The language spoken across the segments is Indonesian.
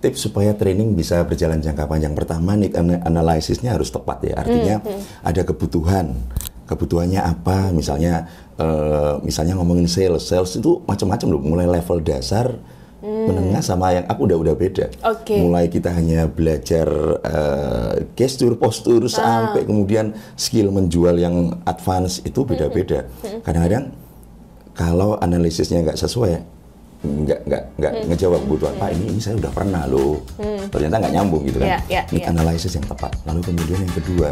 tips supaya training bisa berjalan jangka panjang. Pertama, need analysisnya harus tepat ya. Artinya ada kebutuhannya apa? Misalnya ngomongin sales itu macam-macam loh. Mulai level dasar, menengah sama yang aku udah beda. Mulai kita hanya belajar gestur, postur sampai kemudian skill menjual yang advance itu beda-beda. Kadang-kadang kalau analisisnya nggak sesuai, nggak ngejawab kebutuhan. Pak, ini saya udah pernah loh. Ternyata nggak nyambung gitu kan. Need analysis yang tepat. Lalu kemudian yang kedua,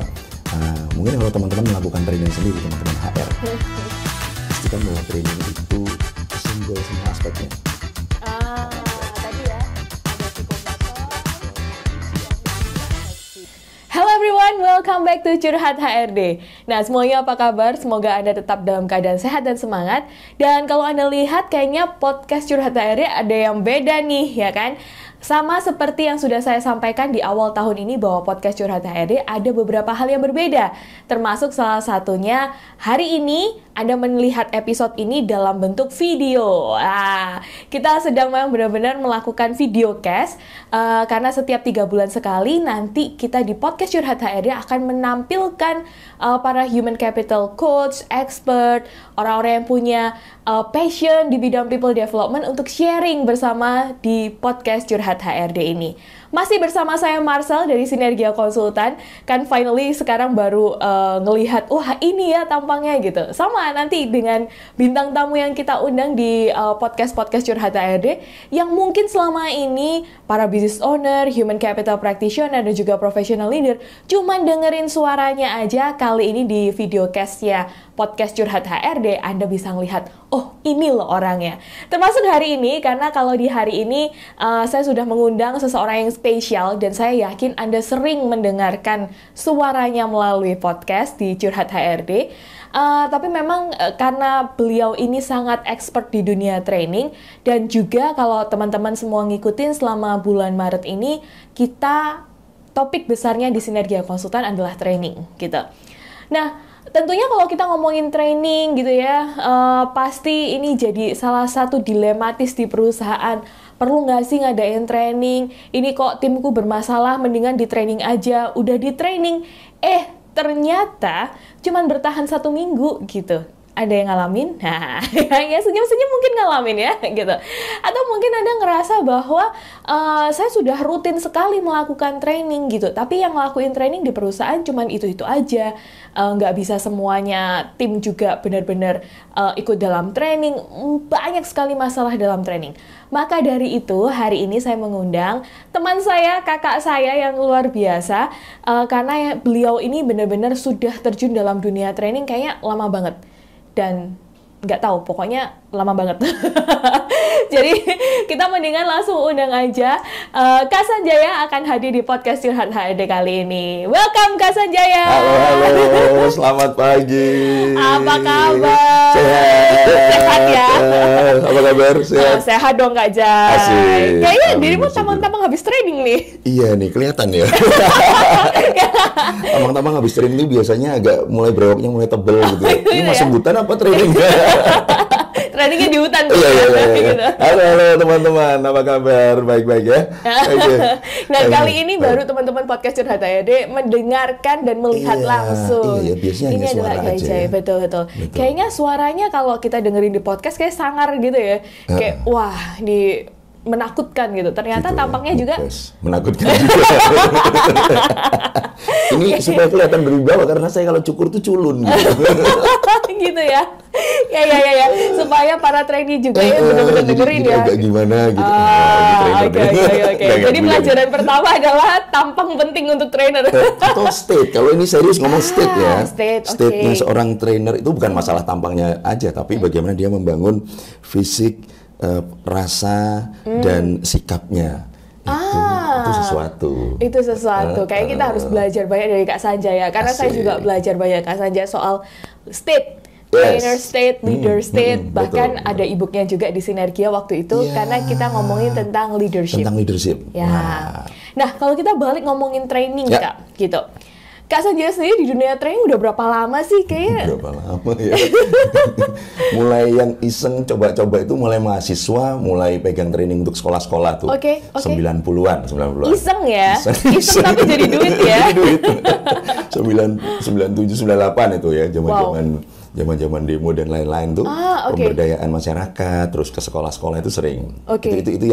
mungkin kalau teman-teman melakukan training sendiri, teman-teman HR, pastikan bahwa training itu kesenggol semua aspeknya. Tadi ya, ada psikomotor. Hello everyone, welcome back to Curhat HRD. Nah, semuanya apa kabar? Semoga Anda tetap dalam keadaan sehat dan semangat. Dan kalau Anda lihat, kayaknya podcast Curhat HRD ada yang beda nih, ya kan? Sama seperti yang sudah saya sampaikan di awal tahun ini bahwa podcast Curhat HRD ada beberapa hal yang berbeda. Termasuk salah satunya hari ini Anda melihat episode ini dalam bentuk video. Kita sedang memang benar-benar melakukan videocast karena setiap 3 bulan sekali nanti kita di podcast Curhat HRD akan menampilkan para human capital coach, expert, orang-orang yang punya passion di bidang people development untuk sharing bersama di podcast Curhat HRD ini. Masih bersama saya Marcel dari Sinergia Konsultan. Kan finally sekarang baru ngelihat, wah ini ya tampangnya gitu. Sama nanti dengan bintang tamu yang kita undang di podcast-podcast Curhat HRD yang mungkin selama ini para business owner, human capital practitioner, dan juga professional leader cuman dengerin suaranya aja. Kali ini di videocast-nya podcast Curhat HRD, Anda bisa ngelihat, oh ini loh orangnya. Termasuk hari ini, karena kalau di hari ini saya sudah mengundang seseorang yang spesial dan saya yakin Anda sering mendengarkan suaranya melalui podcast di Curhat HRD. Tapi memang karena beliau ini sangat expert di dunia training, dan juga kalau teman-teman semua ngikutin selama bulan Maret ini, kita topik besarnya di Sinergia Konsultan adalah training gitu. Nah, tentunya kalau kita ngomongin training gitu ya, pasti ini jadi salah satu dilematis di perusahaan. Perlu nggak sih ngadain training? Ini kok timku bermasalah, mendingan di training aja. Udah di training, ternyata cuman bertahan 1 minggu gitu. Ada yang ngalamin? Nah, ya senyum-senyum mungkin ngalamin ya, gitu. Atau mungkin Anda ngerasa bahwa saya sudah rutin sekali melakukan training gitu, tapi yang ngelakuin training di perusahaan cuman itu-itu aja. Nggak bisa semuanya tim juga benar-benar ikut dalam training. Banyak sekali masalah dalam training. Maka dari itu, hari ini saya mengundang teman saya, kakak saya yang luar biasa, karena beliau ini benar-benar sudah terjun dalam dunia training kayaknya lama banget. Dan nggak tahu, pokoknya lama banget. Jadi kita mendingan langsung undang aja. Kak Sanjaya akan hadir di podcast Curhat HRD kali ini. Welcome Kak Sanjaya. Halo, selamat pagi. Apa kabar? Sehat ya? Apa kabar? Sehat? Sehat dong Kak Jai. Asik. Kayaknya dirimu tamang-tamang habis training nih. Iya nih, kelihatan ya. Tamang-tamang habis training itu biasanya agak mulai brewoknya mulai tebel gitu. Ini masuk hutan apa training? Trainingnya di hutan. Iya. Gitu. Halo teman-teman, apa kabar? Baik-baik ya? Okay. Nah, kali ini baru teman-teman podcast Curhat HRD mendengarkan dan melihat langsung. Iya, biasanya ini adalah aja. Betul. Kayaknya suaranya kalau kita dengerin di podcast kayak sangar gitu ya. Kayak wah, menakutkan gitu. Ternyata gitu, tampangnya juga menakutkan juga. Ini supaya kelihatan berwibawa karena saya kalau cukur tuh culun gitu. Gitu ya. Ya. Supaya para trainee juga ya benar-benar dengerin ya. Agak gimana gitu. Oke. Jadi pelajaran pertama adalah tampang penting untuk trainer. Atau state. Kalau ini serius ngomong state ya. State-nya seorang trainer itu bukan masalah tampangnya aja, tapi bagaimana dia membangun fisik, rasa dan sikapnya. Itu sesuatu. Kayaknya kita harus belajar banyak dari Kak Sanjaya, karena saya juga belajar banyak Kak Sanjaya soal state. Trainer state, leader state, bahkan betul. Ada e-booknya juga di Sinergia waktu itu, karena kita ngomongin tentang leadership. Ya. Nah, kalau kita balik ngomongin training Kak, gitu. Kak Sanjaya sendiri di dunia training udah berapa lama sih kayaknya? Berapa lama ya? Mulai yang iseng coba-coba itu mulai mahasiswa, mulai pegang training untuk sekolah-sekolah tuh. Oke. 90-an. Iseng ya? Iseng tapi jadi duit ya? Jadi duit. 97, 98 itu ya, zaman-zaman demo dan lain-lain tuh. Pemberdayaan masyarakat, terus ke sekolah-sekolah itu sering. Itu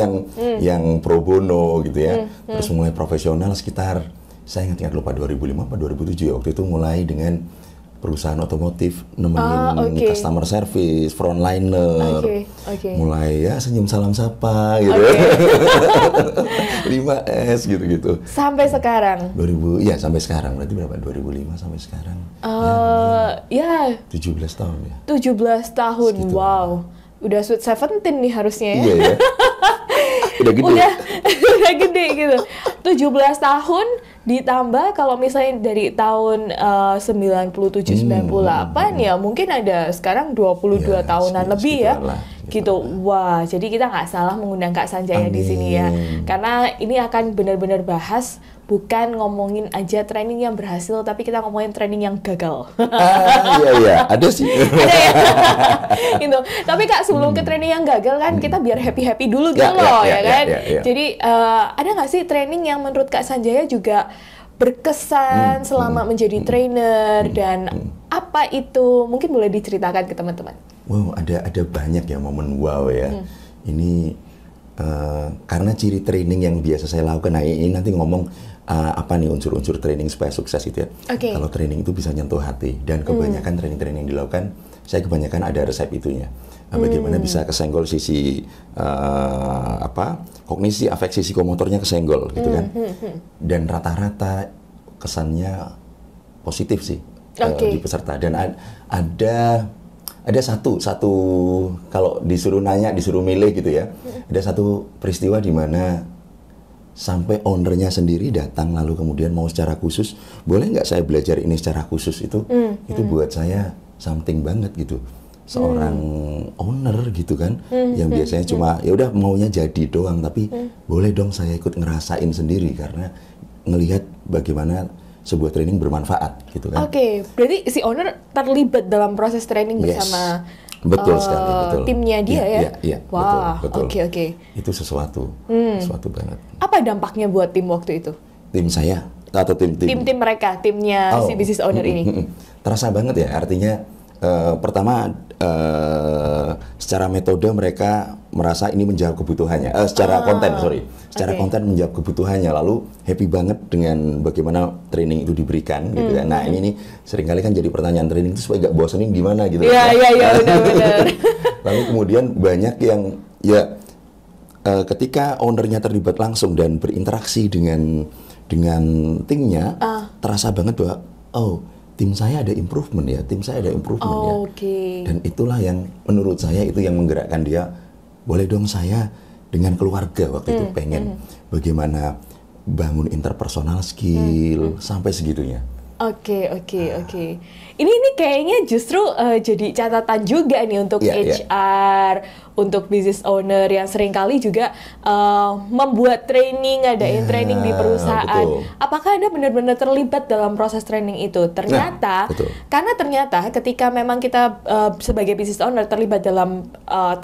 yang pro bono gitu ya. Terus mulai profesional sekitar, saya ingat lupa 2005 atau 2007 ya, waktu itu mulai dengan perusahaan otomotif nemenin customer service, frontliner, mulai ya senyum salam sapa gitu, 5S gitu. Sampai sekarang? 2000, ya sampai sekarang, berarti berapa? 2005 sampai sekarang? Ya. 17 tahun ya. 17 tahun, segitu. Wow. Udah sweet 17 nih harusnya ya. Iya ya. Udah gede. Udah gede gitu. 17 tahun ditambah kalau misalnya dari tahun 97 98 ya mungkin ada sekarang 22 tahunan lebih ya. Gitu. Wah, jadi kita nggak salah mengundang Kak Sanjaya di sini ya. Karena ini akan benar-benar bahas bukan ngomongin aja training yang berhasil, tapi kita ngomongin training yang gagal. Iya, ada sih. Ada ya. Gitu. Tapi Kak, sebelum ke training yang gagal kan kita biar happy-happy dulu gitu loh, ya kan? Jadi ada nggak sih training yang menurut Kak Sanjaya juga berkesan selama menjadi trainer dan apa itu? Mungkin boleh diceritakan ke teman-teman. Wow, ada banyak ya momen wow ya. Ini karena ciri training yang biasa saya lakukan. Nah, ini nanti ngomong apa nih unsur-unsur training supaya sukses itu ya. Kalau training itu bisa nyentuh hati dan kebanyakan training-training yang dilakukan, saya kebanyakan ada resep itunya. Bagaimana bisa kesenggol sisi kognisi, afeksi, psikomotornya kesenggol gitu kan. Dan rata-rata kesannya positif sih di peserta. Dan ada satu kalau disuruh nanya, disuruh milih gitu ya. Ada satu peristiwa di mana sampai ownernya sendiri datang lalu kemudian mau secara khusus, boleh nggak saya belajar ini secara khusus itu buat saya something banget gitu. Seorang owner gitu kan, yang biasanya cuma ya udah maunya jadi doang, tapi boleh dong saya ikut ngerasain sendiri karena ngelihat bagaimana sebuah training bermanfaat gitu kan. Berarti si owner terlibat dalam proses training bersama sekali, betul. Timnya dia ya? Iya, wah, betul. Oke. Itu sesuatu banget. Apa dampaknya buat tim waktu itu? Tim saya atau tim mereka, timnya si business owner ini? Terasa banget ya, artinya pertama secara metode mereka merasa ini menjawab kebutuhannya, secara konten menjawab kebutuhannya, lalu happy banget dengan bagaimana training itu diberikan gitu kan. Nah ini nih seringkali kan jadi pertanyaan, training itu supaya gak bosenin gimana gitu. Iya benar. Lalu kemudian banyak yang ketika ownernya terlibat langsung dan berinteraksi dengan timnya, terasa banget bahwa tim saya ada improvement ya. Dan itulah yang menurut saya itu yang menggerakkan dia. Boleh dong saya dengan keluarga waktu itu pengen bagaimana bangun interpersonal skill sampai segitunya. Oke. Ini kayaknya justru jadi catatan juga nih untuk HR, untuk business owner yang seringkali juga membuat training, ngadain training di perusahaan. Betul. Apakah Anda benar-benar terlibat dalam proses training itu? Ternyata, karena ternyata ketika memang kita sebagai business owner terlibat dalam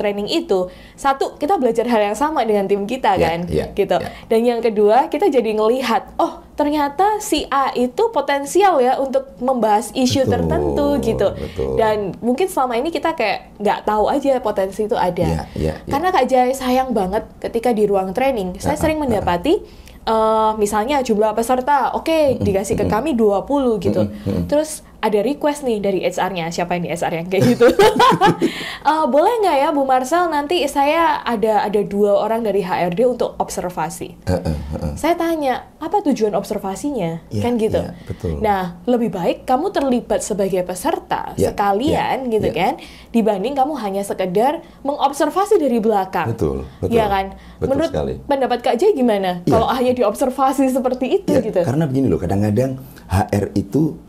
training itu, satu, kita belajar hal yang sama dengan tim kita kan, gitu. Dan yang kedua, kita jadi ngelihat, ternyata si A itu potensial ya untuk membahas isu tertentu gitu. Dan mungkin selama ini kita kayak nggak tahu aja potensi itu ada. Karena Kak Jai sayang banget ketika di ruang training, saya sering mendapati misalnya jumlah peserta, dikasih ke kami 20 gitu. Terus ada request nih dari HR-nya, siapa ini HR-nya kayak gitu. Boleh nggak ya Bu Marcel, nanti saya ada 2 orang dari HRD untuk observasi. Saya tanya, apa tujuan observasinya? Kan gitu. Betul. Nah, lebih baik kamu terlibat sebagai peserta sekalian gitu kan, dibanding kamu hanya sekedar mengobservasi dari belakang. Betul. Ya kan? Menurut pendapat Kak Jai gimana? Kalau hanya diobservasi seperti itu gitu. Karena begini loh, kadang-kadang HR itu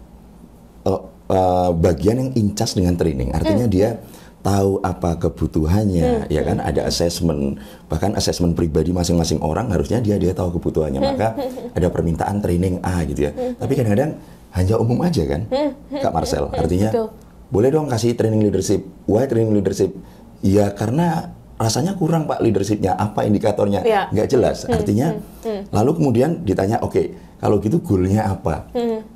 bagian yang incas dengan training, artinya dia tahu apa kebutuhannya, ya kan, ada assessment, bahkan assessment pribadi masing-masing orang harusnya dia tahu kebutuhannya, maka ada permintaan training A gitu ya. Tapi kadang-kadang hanya umum aja kan, Kak Marcel. Artinya, betul. boleh dong kasih training leadership. Why training leadership? Ya karena rasanya kurang Pak leadershipnya. Apa indikatornya? Ya. Nggak jelas. Artinya, lalu kemudian ditanya, oke, kalau gitu goalnya apa?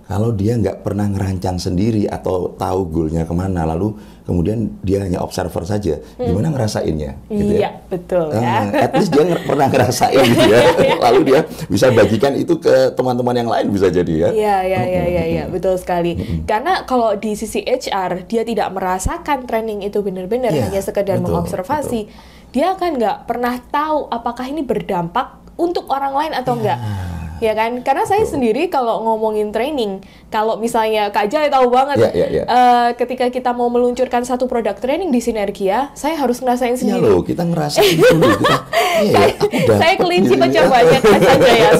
Kalau dia nggak pernah ngerancang sendiri atau tahu goalnya kemana, lalu kemudian dia hanya observer saja, gimana ngerasainnya? Gitu Iya, betul ya. At least dia pernah ngerasain gitu ya. Lalu dia bisa bagikan itu ke teman-teman yang lain bisa jadi ya. Iya, betul sekali. Karena kalau di sisi HR, dia tidak merasakan training itu benar-benar, Iya, hanya sekedar betul, mengobservasi. Dia kan nggak pernah tahu apakah ini berdampak untuk orang lain atau enggak. Ya kan? Karena saya sendiri kalau ngomongin training, kalau misalnya Kak Jai tahu banget, ketika kita mau meluncurkan satu produk training di Sinergia, saya harus ngerasain Iya sendiri. loh, kita ngerasain dulu. Saya kelinci percobanya Kak Sanjaya,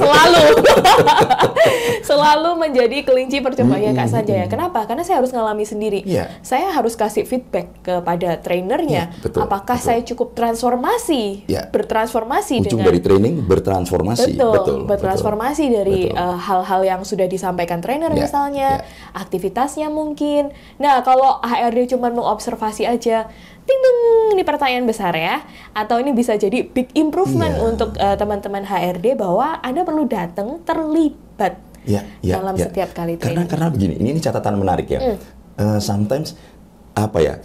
selalu menjadi kelinci percobanya Kak Sanjaya. Kenapa? Karena saya harus ngalami sendiri. Saya harus kasih feedback kepada trainernya. Apakah saya cukup bertransformasi ujung dengan dari training bertransformasi. Betul, bertransformasi dari hal-hal yang sudah disampaikan trainer misalnya, aktivitasnya mungkin. Nah, kalau HRD cuma mengobservasi aja, ini pertanyaan besar ya. Atau ini bisa jadi big improvement untuk teman-teman HRD bahwa Anda perlu datang terlibat dalam setiap kali training. Karena begini, ini catatan menarik ya. Sometimes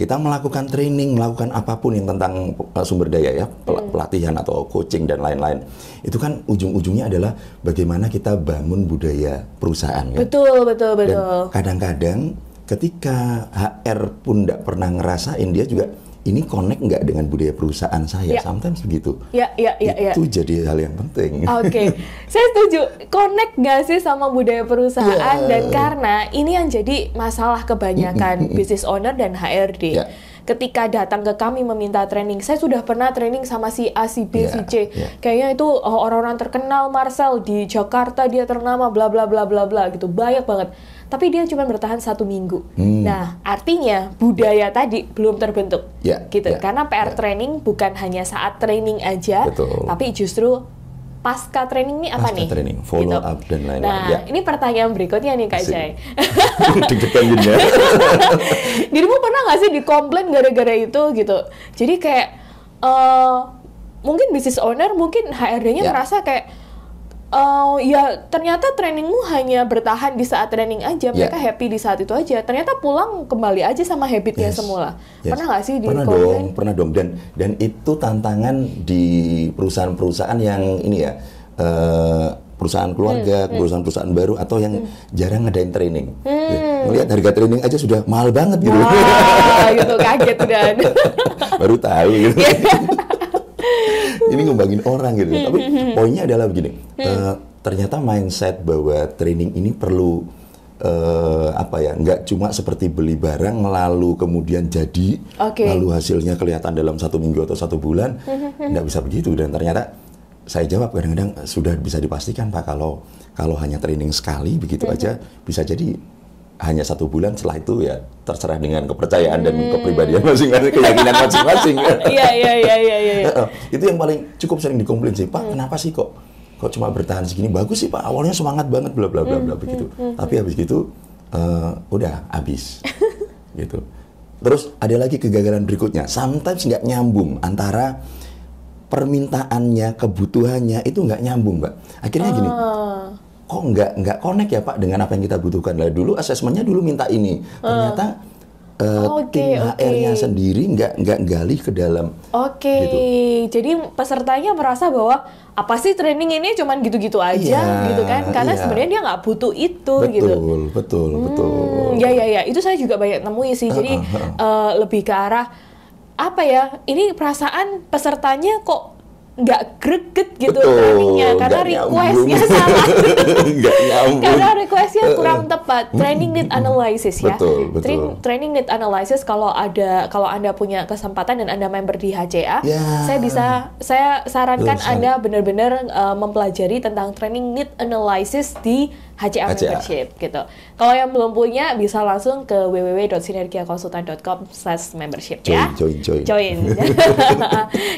kita melakukan training, melakukan apapun yang tentang sumber daya ya, pelatihan atau coaching dan lain-lain. Itu kan ujung-ujungnya adalah bagaimana kita bangun budaya perusahaan. Kan? Betul. Dan kadang-kadang ketika HR pun tidak pernah ngerasain, dia juga ini connect nggak dengan budaya perusahaan saya, sometimes begitu. Itu jadi hal yang penting. Oke, saya setuju. Connect nggak sih sama budaya perusahaan, dan karena ini yang jadi masalah kebanyakan business owner dan HRD. Ketika datang ke kami meminta training, saya sudah pernah training sama si A, si B, si C. Kayaknya itu orang-orang terkenal, Marcel, di Jakarta dia ternama, bla bla bla bla bla gitu, banyak banget. Tapi dia cuma bertahan 1 minggu. Nah, artinya budaya tadi belum terbentuk, gitu. Karena PR training bukan hanya saat training aja, tapi justru pasca training ini apa nih? Training, follow up dan lain-lain. Nah, ini pertanyaan berikutnya nih Kak Jai. Deg-degan jadinya. Dirimu pernah nggak sih dikomplain gara-gara itu gitu? Jadi kayak mungkin business owner, mungkin HRD-nya ngerasa kayak ternyata trainingmu hanya bertahan di saat training aja, mereka happy di saat itu aja. Ternyata pulang kembali aja sama habitnya semula. Pernah nggak sih dikomplain? Pernah dong. Dan itu tantangan di perusahaan-perusahaan yang ini ya, perusahaan keluarga, perusahaan baru atau yang jarang ngadain training. Melihat harga training aja sudah mahal banget gitu. Gitu kaget dan baru tahu gitu. Ini ngembangin orang gitu. Tapi poinnya adalah begini, ternyata mindset bahwa training ini perlu nggak cuma seperti beli barang lalu kemudian jadi, lalu hasilnya kelihatan dalam 1 minggu atau 1 bulan, nggak bisa begitu. Dan ternyata saya jawab kadang-kadang sudah bisa dipastikan Pak, kalau hanya training sekali begitu aja bisa jadi hanya 1 bulan, setelah itu ya terserah dengan kepercayaan dan kepribadian masing-masing, keyakinan masing-masing. Iya. Itu yang paling cukup sering dikomplain sih, Pak, kenapa sih kok cuma bertahan segini? Bagus sih Pak, awalnya semangat banget bla bla bla begitu. Tapi habis gitu udah habis. Gitu. Terus ada lagi kegagalan berikutnya, sometimes nggak nyambung antara permintaannya, kebutuhannya itu nggak nyambung, Mbak. Akhirnya gini, kok nggak connect ya Pak dengan apa yang kita butuhkan. Lah dulu asesmennya dulu minta ini, ternyata tim HR-nya sendiri nggak gali ke dalam. Gitu. Jadi pesertanya merasa bahwa apa sih training ini cuman gitu-gitu aja, gitu kan? Karena sebenarnya dia nggak butuh itu, gitu. Betul. Ya, itu saya juga banyak nemui sih. Jadi lebih ke arah apa ya? Ini perasaan pesertanya kok nggak greget gitu trainingnya karena requestnya salah. Karena requestnya kurang tepat. Training need analysis ya. Betul. Training need analysis, kalau Anda punya kesempatan dan Anda member di HCA, saya sarankan Anda benar-benar mempelajari tentang training need analysis di HCA membership gitu. Kalau yang belum punya bisa langsung ke www.sinergiakonsultan.com/membership ya. Join.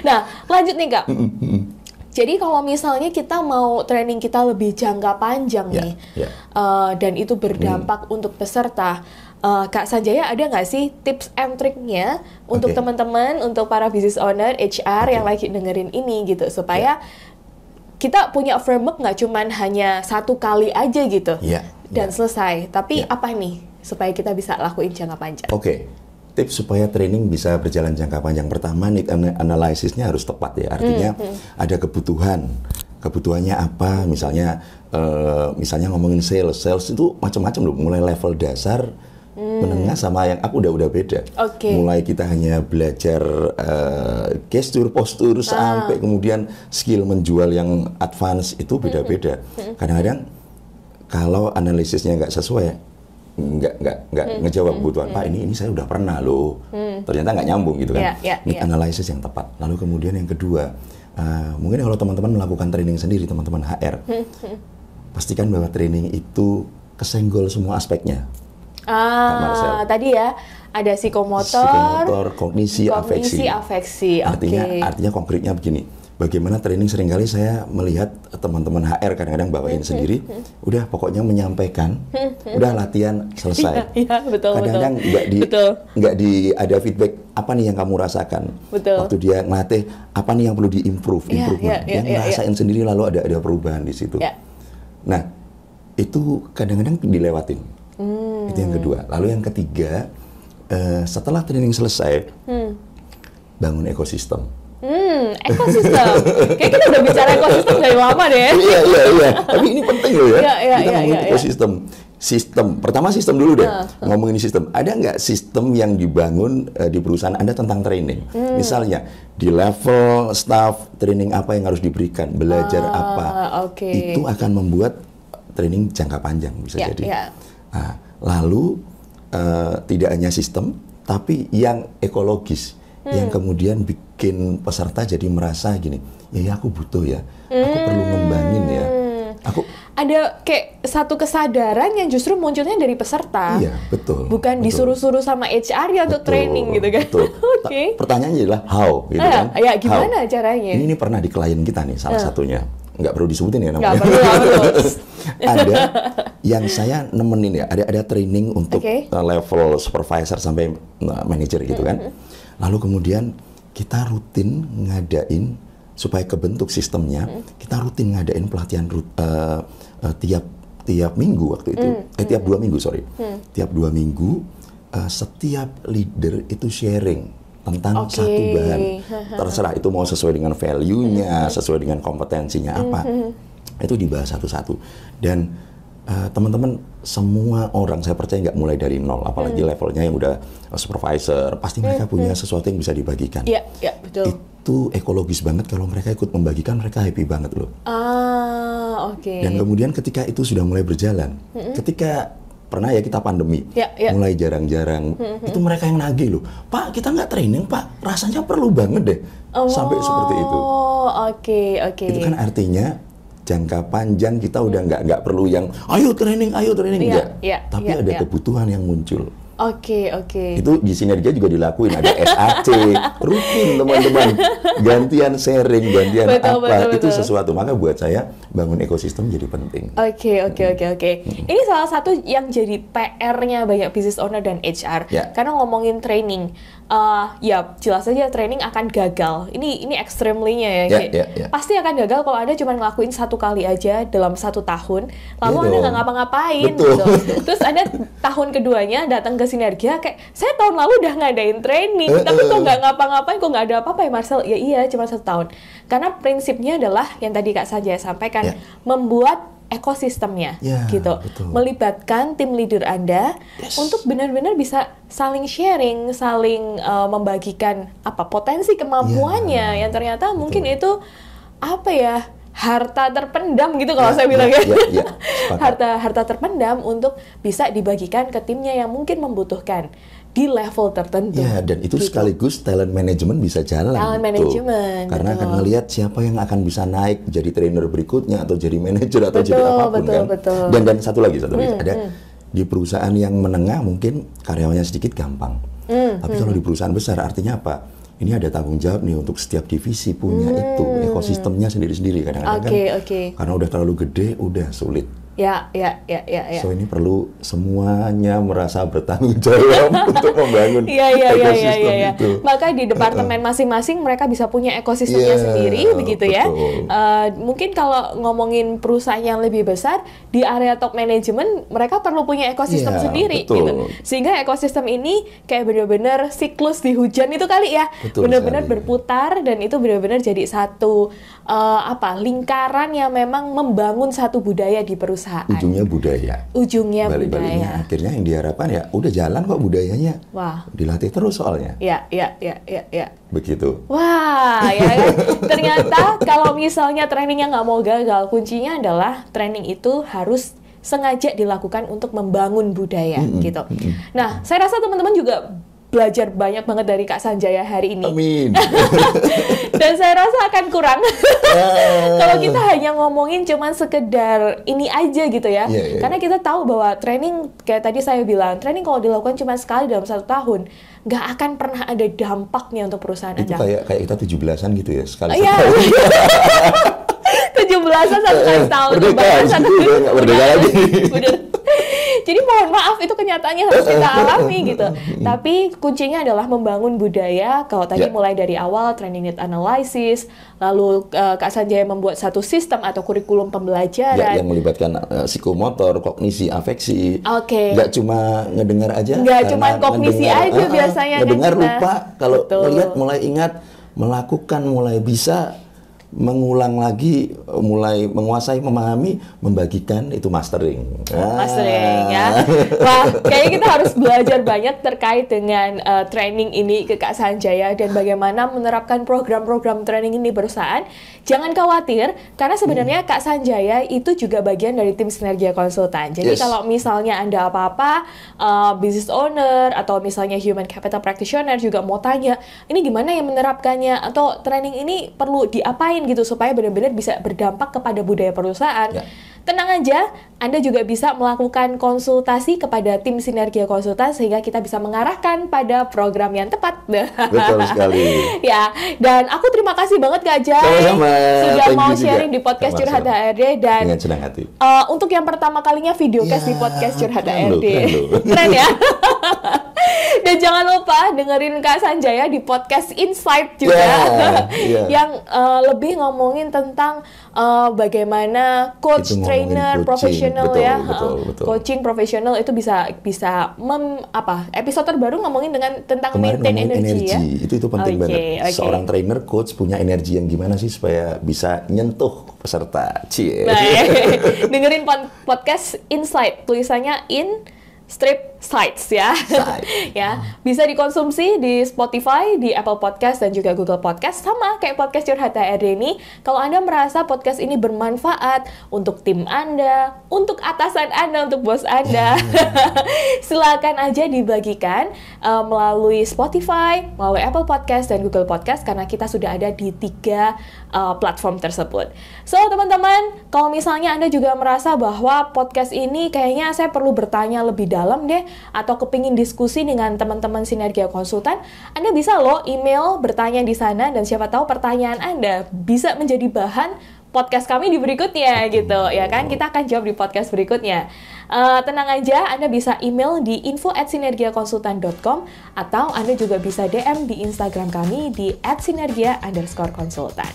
Nah, lanjut nih Kak. Jadi kalau misalnya kita mau training kita lebih jangka panjang nih, dan itu berdampak untuk peserta, Kak Sanjaya ada nggak sih tips and triknya untuk teman-teman, untuk para business owner, HR yang lagi dengerin ini gitu, supaya kita punya framework nggak cuman hanya satu kali aja gitu dan selesai, tapi apa nih supaya kita bisa lakuin jangka panjang? Tips supaya training bisa berjalan jangka panjang. Pertama, need analysisnya harus tepat ya. Artinya ada kebutuhannya apa. Misalnya ngomongin sales itu macam-macam loh. Mulai level dasar, menengah sama yang up udah beda. Mulai kita hanya belajar gestur, postur sampai kemudian skill menjual yang advance itu beda-beda. Kadang-kadang kalau analisisnya nggak sesuai, nggak ngejawab kebutuhan, Pak ini saya udah pernah loh, ternyata nggak nyambung gitu kan. Need analysis yang tepat. Lalu kemudian yang kedua, mungkin kalau teman-teman melakukan training sendiri, teman-teman HR, pastikan bahwa training itu kesenggol semua aspeknya. Tadi ya ada psikomotor, kognisi, afeksi. Artinya konkretnya begini. Bagaimana training seringkali saya melihat teman-teman HR kadang-kadang bawain sendiri, udah pokoknya menyampaikan, udah latihan selesai. Kadang-kadang nggak ada feedback apa nih yang kamu rasakan. Waktu dia ngelatih apa nih yang perlu diimprove, dia ngerasain sendiri lalu ada perubahan di situ. Nah itu kadang-kadang dilewatin. Itu yang kedua. Lalu yang ketiga, setelah training selesai, bangun ekosistem. Ekosistem. Kayak kita udah bicara ekosistem dari lama deh. Iya. Tapi ini penting loh ya. Kita ngomongin ekosistem. Pertama sistem dulu deh. Ngomongin sistem. Ada nggak sistem yang dibangun di perusahaan Anda tentang training? Misalnya di level staff, training apa yang harus diberikan, belajar apa. Itu akan membuat training jangka panjang bisa jadi. Lalu tidak hanya sistem, tapi yang ekologis. Yang kemudian bikin peserta jadi merasa gini, ya aku butuh ya, aku perlu ngembangin ya. Ada kayak satu kesadaran yang justru munculnya dari peserta. Iya, betul. Bukan disuruh-suruh sama HR ya untuk training gitu kan. Pertanyaannya adalah how gitu kan. Ya gimana caranya? Ini pernah di klien kita nih salah satunya. Nggak perlu disebutin ya namanya. Nggak perlu. Ada yang saya nemenin ya, ada training untuk level supervisor sampai manager gitu kan. Lalu kemudian kita rutin ngadain supaya kebentuk sistemnya, kita rutin ngadain pelatihan tiap minggu waktu itu, tiap 2 minggu tiap 2 minggu setiap leader itu sharing tentang satu bahan, terserah itu mau sesuai dengan value-nya, sesuai dengan kompetensinya apa, itu dibahas satu-satu. Dan teman-teman semua orang saya percaya nggak mulai dari nol, apalagi levelnya yang udah supervisor, pasti mereka punya sesuatu yang bisa dibagikan. Iya, betul. Itu ekologis banget kalau mereka ikut membagikan, mereka happy banget loh. Dan kemudian ketika itu sudah mulai berjalan, ketika pernah ya kita pandemi, mulai jarang-jarang, itu mereka yang nagih loh, Pak kita nggak training Pak, rasanya perlu banget deh, sampai seperti itu. Itu kan artinya jangka panjang kita udah nggak perlu yang ayo training enggak. Tapi ada kebutuhan yang muncul. Itu di Sinergia juga dilakuin, ada SAC rutin teman-teman, gantian sharing, gantian betul. Sesuatu. Maka buat saya bangun ekosistem jadi penting. Ini salah satu yang jadi PR-nya banyak business owner dan HR. Karena ngomongin training, ya jelas aja training akan gagal. Ini extremely-nya ya. Pasti akan gagal kalau Anda cuma ngelakuin satu kali aja dalam 1 tahun, lalu Anda nggak ngapa-ngapain gitu. Terus Anda tahun keduanya datang ke Sinergia kayak, saya tahun lalu udah ngadain training, tapi kok nggak ngapa-ngapain, kok nggak ada apa-apa ya Marcel? Ya iya, cuma 1 tahun. Karena prinsipnya adalah yang tadi Kak Sanjaya sampaikan, membuat ekosistemnya gitu. Melibatkan tim leader Anda untuk benar-benar bisa saling sharing, saling membagikan potensi kemampuannya yang ternyata mungkin itu harta terpendam gitu kalau saya bilang harta terpendam untuk bisa dibagikan ke timnya yang mungkin membutuhkan di level tertentu. Dan itu sekaligus talent management bisa jalan. Karena akan ngelihat siapa yang akan bisa naik jadi trainer berikutnya atau jadi manajer atau jadi apapun kan. Dan satu lagi ada di perusahaan yang menengah mungkin karyawannya sedikit gampang. Tapi kalau di perusahaan besar artinya apa? ini ada tanggung jawab nih untuk setiap divisi punya itu ekosistemnya sendiri-sendiri kadang-kadang karena udah terlalu gede, udah sulit. Ya. So ini perlu semuanya merasa bertanggung jawab untuk membangun ekosistem itu. Maka di departemen masing-masing mereka bisa punya ekosistemnya sendiri, begitu ya. Mungkin kalau ngomongin perusahaan yang lebih besar di area top management, mereka perlu punya ekosistem sendiri, gitu. Sehingga ekosistem ini kayak benar-benar siklus di hujan itu kali ya, benar-benar berputar dan itu benar-benar jadi satu lingkaran yang memang membangun satu budaya di perusahaan. Ujungnya budaya. Balik-baliknya akhirnya yang diharapkan ya udah jalan kok budayanya. Wah. Dilatih terus soalnya. Ya. Begitu. Wah, ya kan. Ternyata kalau misalnya trainingnya nggak mau gagal, kuncinya adalah training itu harus sengaja dilakukan untuk membangun budaya, gitu. Nah, saya rasa teman-teman juga belajar banyak banget dari Kak Sanjaya hari ini. Amin. Dan saya rasa akan kurang kalau kita hanya ngomongin cuman sekedar ini aja gitu ya. Karena kita tahu bahwa training, kayak tadi saya bilang, training kalau dilakukan cuma sekali dalam 1 tahun, nggak akan pernah ada dampaknya untuk perusahaan itu Anda. Kayak kita 17-an gitu ya, sekali Iya. 17-an 1 tahun. Merdeka lagi. Bener. Jadi mohon maaf, itu kenyataannya harus kita alami gitu. Tapi kuncinya adalah membangun budaya. Kalau tadi mulai dari awal training need analysis, lalu Kak Sanjaya membuat satu sistem atau kurikulum pembelajaran yang melibatkan psikomotor, kognisi, afeksi. Nggak cuma ngedengar aja. Nggak cuma kognisi aja biasanya. Ngedengar lupa, kalau melihat mulai ingat, melakukan mulai bisa, mengulang lagi, mulai menguasai, memahami, membagikan, itu mastering. Mastering ya. Wah, kayaknya kita harus belajar banyak terkait dengan training ini ke Kak Sanjaya dan bagaimana menerapkan program-program training ini di perusahaan. Jangan khawatir, karena sebenarnya Kak Sanjaya itu juga bagian dari tim Sinergia Konsultan. Jadi kalau misalnya Anda apa-apa, business owner atau misalnya human capital practitioner juga mau tanya, ini gimana yang menerapkannya, atau training ini perlu diapain gitu supaya benar-benar bisa berdampak kepada budaya perusahaan. Tenang aja, Anda juga bisa melakukan konsultasi kepada tim Sinergia Konsultan sehingga kita bisa mengarahkan pada program yang tepat. Betul sekali. Ya, dan aku terima kasih banget Kak Jai sudah mau sharing di podcast Curhat HRD dan dengan senang hati. Untuk yang pertama kalinya videocast di podcast Curhat HRD. Keren ya. Dan jangan lupa dengerin Kak Sanjaya di podcast Insight juga yang lebih ngomongin tentang bagaimana coach, trainer, profesional ya, coaching profesional itu bisa episode terbaru ngomongin tentang maintain energi ya. Itu penting banget. Seorang trainer, coach punya energi yang gimana sih supaya bisa nyentuh peserta. Dengerin podcast Insight, tulisannya strip sites ya. Ya, bisa dikonsumsi di Spotify, di Apple Podcast dan juga Google Podcast, sama kayak podcast Curhat HRD ini. Kalau Anda merasa podcast ini bermanfaat untuk tim Anda, untuk atasan Anda, untuk bos Anda, silakan aja dibagikan melalui Spotify, melalui Apple Podcast dan Google Podcast, karena kita sudah ada di 3 platform tersebut. So teman-teman, kalau misalnya Anda juga merasa bahwa podcast ini kayaknya saya perlu bertanya lebih dalam deh, atau kepingin diskusi dengan teman-teman Sinergia Konsultan, Anda bisa loh email bertanya di sana, dan siapa tahu pertanyaan Anda bisa menjadi bahan podcast kami di berikutnya gitu ya kan, kita akan jawab di podcast berikutnya. Tenang aja, Anda bisa email di info@sinergiakonsultan.com atau Anda juga bisa DM di Instagram kami di @sinergia_konsultan.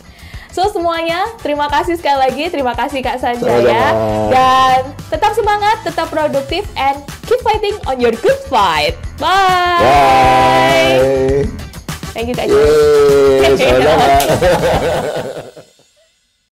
So semuanya, terima kasih sekali lagi, terima kasih Kak Sanjaya, dan tetap semangat, tetap produktif, and keep fighting on your good fight. Bye. Thank you Kak Sanjaya. Sama-sama.